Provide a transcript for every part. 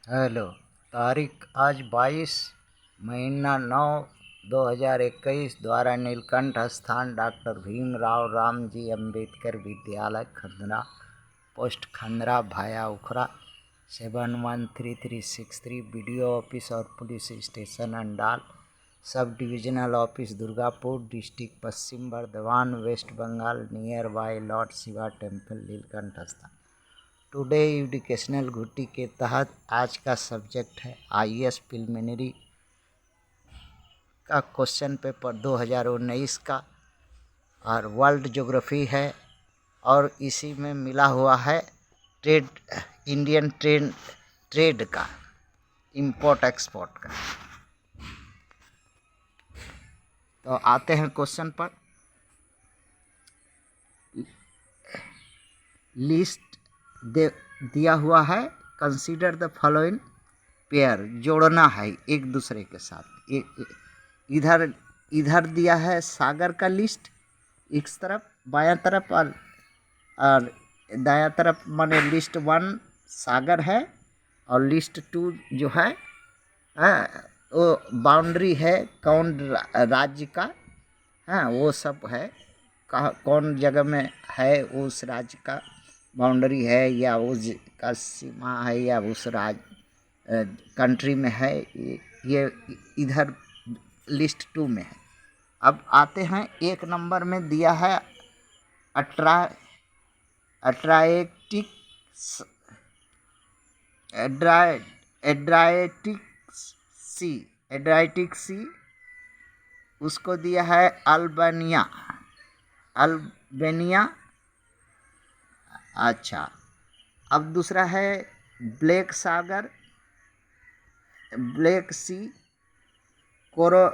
Hello. तारीख आज 22 महीना 9 2021 द्वारा नीलकंठ स्थान डॉक्टर भीमराव रामजी अम्बेडकर विद्यालय खंदरा पोस्ट खंदरा भाया उखरा 713363 बीडीओ ऑफिस और police station Andal sub divisional office Durgapur district Paschim Bardhaman West Bengal near by Lord Shiva temple Neelkanth स्थान। टुडे एजुकेशनल घुट्टी के तहत आज का सब्जेक्ट है आईएएस प्रिलिमिनरी का क्वेश्चन पेपर 2019 का और वर्ल्ड ज्योग्राफी है और इसी में मिला हुआ है ट्रेड इंडियन ट्रेड का इंपोर्ट एक्सपोर्ट का। तो आते हैं क्वेश्चन पर। लिस्ट दिया हुआ है, कंसीडर द फॉलोइंग पेयर, जोड़ना है एक दूसरे के साथ। इधर इधर दिया है सागर का लिस्ट इस तरफ बायां तरफ और दायां तरफ, माने लिस्ट 1 सागर है और लिस्ट 2 जो है वो बाउंड्री है कौन राज्य का, वो सब है कौन जगह में है उस राज्य का बाउंड्री है या उस का सीमा है या उस राज्य कंट्री में है, ये इधर लिस्ट 2 में है। अब आते हैं 1 नंबर में दिया है एड्राइटिक सी, उसको दिया है अल्बानिया। अच्छा, अब दूसरा है ब्लैक सागर, ब्लैक सी, कोरटिया।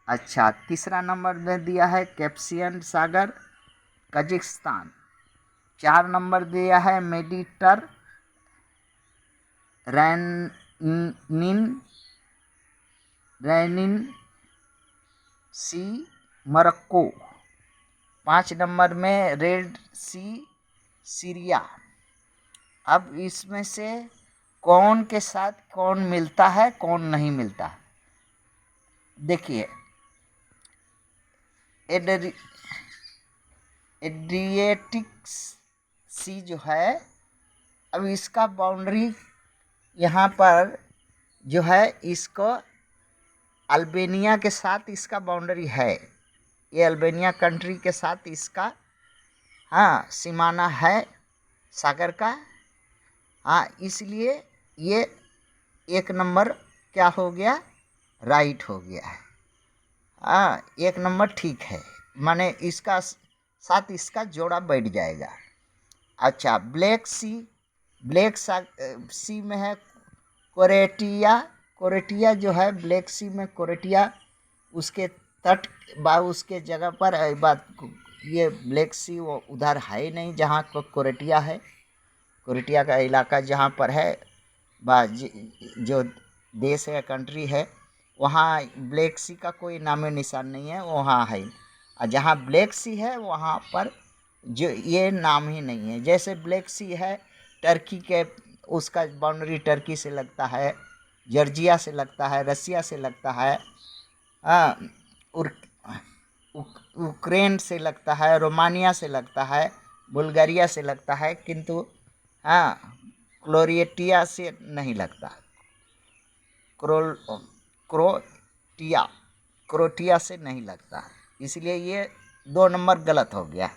अच्छा, तीसरा नंबर में दिया है कैस्पियन सागर कजाकिस्तान। 4 नंबर दिया है रेनिन सी मोरक्को। 5 नंबर में रेड सी सीरिया। अब इसमें से कौन के साथ कौन मिलता है कौन नहीं मिलता है, देखिए। एड्रिएटिक सी जो है, अब इसका बाउंड्री यहाँ पर जो है इसको अल्बानिया के साथ इसका बाउंड्री है, ये अल्बानिया कंट्री के साथ इसका सीमाना है सागर का। इसलिए ये 1 नंबर क्या हो गया, राइट हो गया है। 1 नंबर ठीक है, माने इसका साथ इसका जोड़ा बैठ जाएगा। अच्छा, ब्लैक सी में है कोरेटिया जो है ब्लैक सी में कोरेटिया, उसके तट उसके जगह पर बात ये ब्लैक सी वो उधर है ही नहीं जहाँ कोरेटिया है। कोरेटिया का इलाका जहाँ पर है जो देश है कंट्री है, वहाँ ब्लैक सी का कोई नामो निशान नहीं है, वहाँ है। और जहाँ ब्लैक सी है वहाँ पर जो ये नाम ही नहीं है। जैसे ब्लैक सी है टर्की के, उसका बाउंड्री टर्की से लगता है, जॉर्जिया से लगता है, रसिया से लगता है, यूक्रेन से लगता है, रोमानिया से लगता है, बुल्गारिया से लगता है, किंतु क्रोएशिया से नहीं लगता। क्रोएशिया से नहीं लगता, इसलिए ये 2 नंबर गलत हो गया।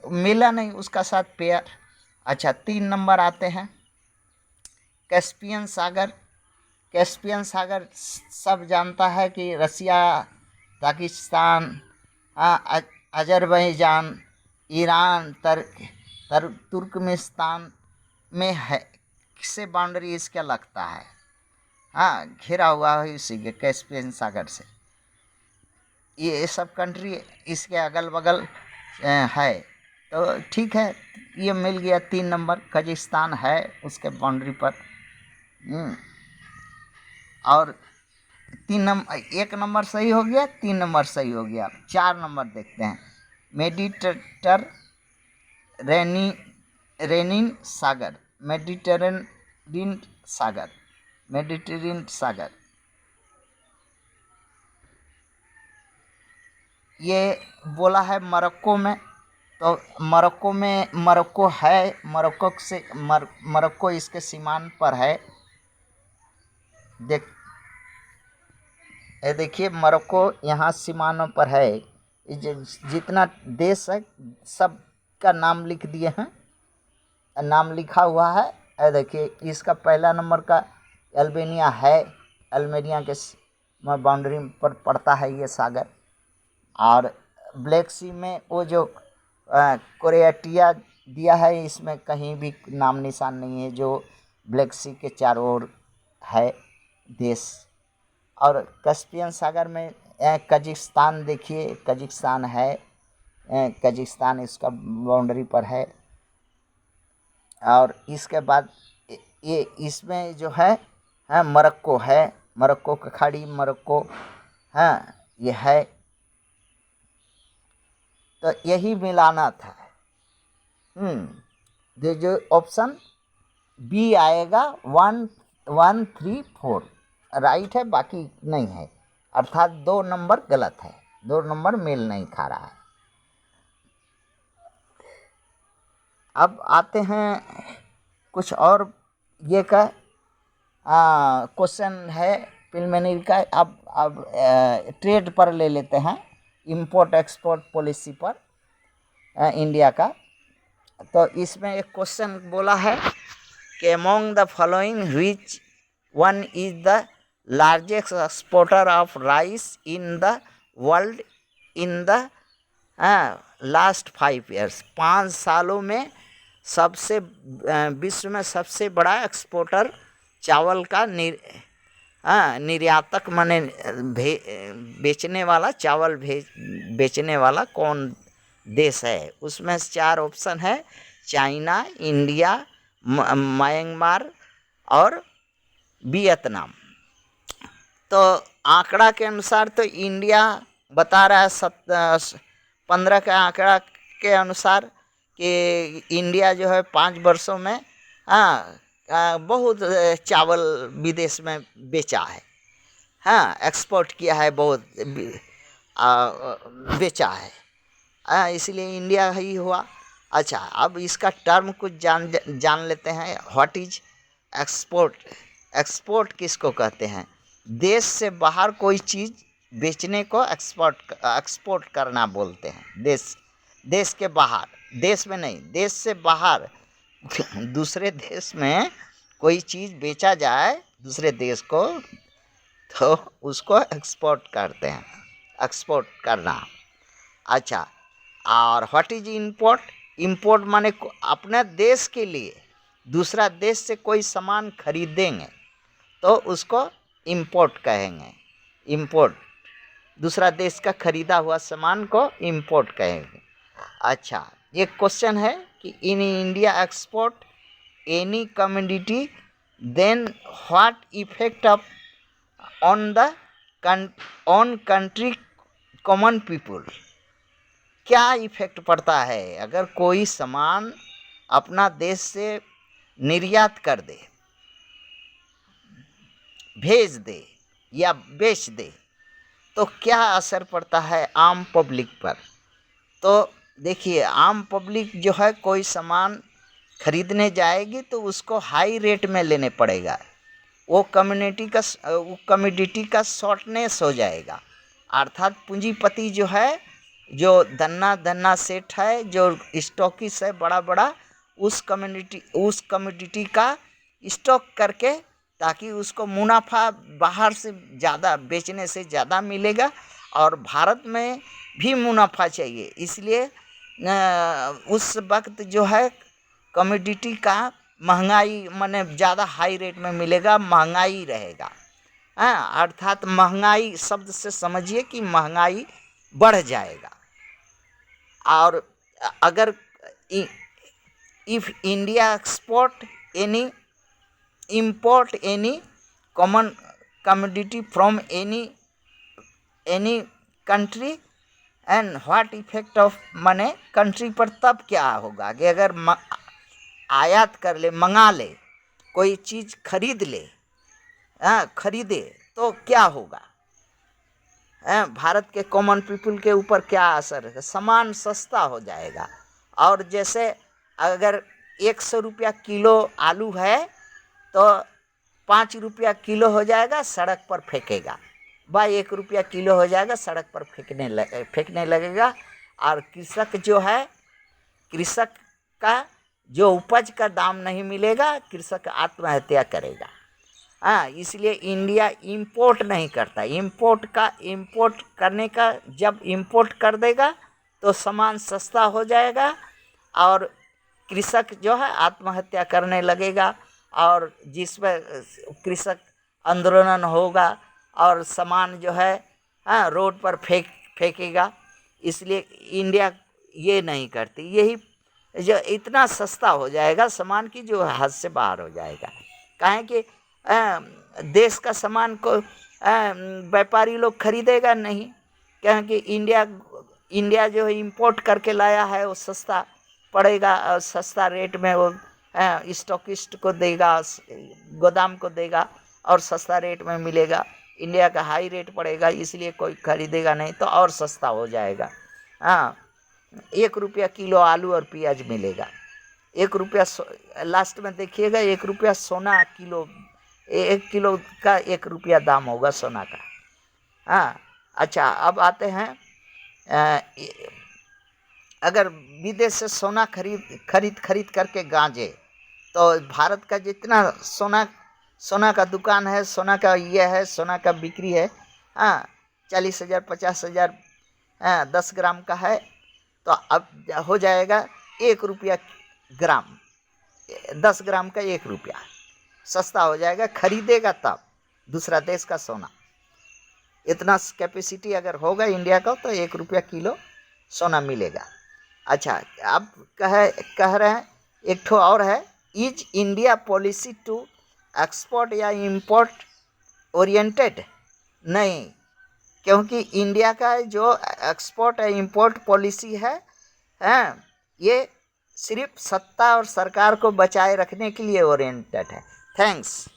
मिला नहीं उसका साथ पेयर। अच्छा, 3 नंबर आते हैं कैस्पियन सागर सब जानता है कि रसिया, पाकिस्तान, अजरबैजान, ईरान, तुर्कमेनिस्तान में है, किससे बाउंड्री इसका लगता है, घिरा हुआ है इसी के कैस्पियन सागर से। ये सब कंट्री इसके अगल बगल है, तो ठीक है, ये मिल गया 3 नंबर। कजाकिस्तान है उसके बाउंड्री पर। और एक नंबर सही हो गया, 3 नंबर सही हो गया। 4 नंबर देखते हैं। मेडिटेटर रेनिन सागर, मेडिटेरेनियन सागर, मेडिटेरेनियन सागर, ये बोला है मोरक्को में। तो मोरक्को है, मोरक्को इसके सीमांत पर है। देखिए मोरक्को यहाँ सीमानों पर है। जितना देश है सब का नाम लिख दिए हैं, नाम लिखा हुआ है। देखिए इसका पहला नंबर का अल्बानिया है। अल्बानिया के बाउंड्री पर पड़ता है ये सागर। और ब्लैक सी में वो जो क्रोएटिया दिया है, इसमें कहीं भी नाम निशान नहीं है, जो ब्लैक सी के चारों ओर है देश। और कैस्पियन सागर में कजाकिस्तान, देखिए कजाकिस्तान है, कजाकिस्तान इसका बाउंड्री पर है। और इसके बाद ये इसमें जो है मोरक्को है, मोरक्को का खाड़ी, मोरक्को ये है। तो यही मिलाना था। जो ऑप्शन बी आएगा 1 1 3 4 राइट है, बाकी नहीं है। अर्थात 2 नंबर गलत है, 2 नंबर मेल नहीं खा रहा है। अब आते हैं कुछ और ये का क्वेश्चन है प्रिलिमिनरी का। अब ट्रेड पर ले लेते हैं, इंपोर्ट एक्सपोर्ट पॉलिसी पर इंडिया का। तो इसमें एक क्वेश्चन बोला है कि among the following which one is the largest exporter of rice in the world in the last 5 years. 5 सालों में सबसे विश्व में सबसे बड़ा एक्सपोर्टर चावल का निर्यातक माने बेचने वाला, चावल बेचने वाला कौन देश है? उसमें 4 ऑप्शन है, चाइना, इंडिया, म्यांमार और वियतनाम। तो आंकड़ा के अनुसार तो इंडिया बता रहा है 15 के आंकड़ा के अनुसार कि इंडिया जो है 5 वर्षों में बहुत चावल विदेश में बेचा है, एक्सपोर्ट किया है, बहुत बेचा है, इसलिए इंडिया ही हुआ। अच्छा, अब इसका टर्म कुछ जान लेते हैं। What is export? एक्सपोर्ट किसको कहते हैं? देश से बाहर कोई चीज़ बेचने को एक्सपोर्ट करना बोलते हैं। देश के बाहर, देश में नहीं, देश से बाहर दूसरे देश में कोई चीज़ बेचा जाए दूसरे देश को, तो उसको एक्सपोर्ट करते हैं, एक्सपोर्ट करना। अच्छा, और व्हाट इज इंपोर्ट? इंपोर्ट माने अपने देश के लिए दूसरा देश से कोई सामान खरीदेंगे तो उसको इंपोर्ट कहेंगे। इंपोर्ट, दूसरा देश का खरीदा हुआ सामान को इंपोर्ट कहेंगे। अच्छा, एक क्वेश्चन है कि in India export any commodity then what effect of on the country common people? क्या इफेक्ट पड़ता है अगर कोई सामान अपना देश से निर्यात कर दे, भेज दे या बेच दे, तो क्या असर पड़ता है आम पब्लिक पर? तो देखिए, आम पब्लिक जो है कोई सामान खरीदने जाएगी तो उसको हाई रेट में लेने पड़ेगा, वो कम्योडिटी का शॉर्टनेस हो जाएगा। अर्थात पूंजीपति जो है, जो धन्ना सेठ है, जो स्टॉकिस है बड़ा बड़ा, उस कम्योडिटी का स्टॉक करके, ताकि उसको मुनाफा बाहर से ज़्यादा बेचने से ज़्यादा मिलेगा और भारत में भी मुनाफा चाहिए, इसलिए उस वक्त जो है कमोडिटी का महंगाई माने ज़्यादा हाई रेट में मिलेगा, महंगाई रहेगा। अर्थात महंगाई शब्द से समझिए कि महंगाई बढ़ जाएगा। और अगर if India export any import any common commodity from any country and what effect of माने कंट्री पर तब क्या होगा कि अगर आयात कर ले, मंगा ले, कोई चीज़ खरीद ले, खरीदे तो क्या होगा, भारत के कॉमन पीपल के ऊपर क्या असर है। सामान सस्ता हो जाएगा। और जैसे अगर 100 रुपया किलो आलू है तो 5 रुपया किलो हो जाएगा, सड़क पर फेंकेगा। 1 रुपया किलो हो जाएगा, सड़क पर फेंकने लगेगा। और कृषक का जो उपज का दाम नहीं मिलेगा, कृषक आत्महत्या करेगा। इसलिए इंडिया इंपोर्ट नहीं करता। इंपोर्ट करने का, जब इंपोर्ट कर देगा तो सामान सस्ता हो जाएगा और कृषक जो है आत्महत्या करने लगेगा, और जिसमें कृषक आंदोलन होगा और सामान जो है रोड पर फेंकेगा। इसलिए इंडिया ये नहीं करती। यही जो इतना सस्ता हो जाएगा सामान की जो हद से बाहर हो जाएगा। काहे कि देश का सामान को व्यापारी लोग खरीदेगा नहीं, क्योंकि इंडिया जो इंपोर्ट करके लाया है वो सस्ता पड़ेगा, और सस्ता रेट में वो स्टॉकिस्ट को देगा, गोदाम को देगा और सस्ता रेट में मिलेगा। इंडिया का हाई रेट पड़ेगा, इसलिए कोई खरीदेगा नहीं, तो और सस्ता हो जाएगा। 1 रुपया किलो आलू और प्याज मिलेगा। 1 रुपया लास्ट में देखिएगा, 1 रुपया सोना किलो, 1 किलो का 1 रुपया दाम होगा सोना का। अच्छा, अब आते हैं, अगर विदेश से सोना खरीद करके गांजे, तो भारत का जितना सोना का दुकान है, सोना का ये है, सोना का बिक्री है, 40,000 50,000 10 ग्राम का है, तो अब हो जाएगा 1 रुपया ग्राम। 10 ग्राम का 1 रुपया सस्ता हो जाएगा। खरीदेगा तब दूसरा देश का सोना। इतना कैपेसिटी अगर होगा इंडिया का तो 1 रुपया किलो सोना मिलेगा। अच्छा, अब कह रहे हैं एक ठो और है, is India policy to export या इंपोर्ट ओरिएंटेड? नहीं, क्योंकि इंडिया का जो एक्सपोर्ट या इंपोर्ट पॉलिसी है, ये सिर्फ सत्ता और सरकार को बचाए रखने के लिए ओरिएंटेड है। थैंक्स।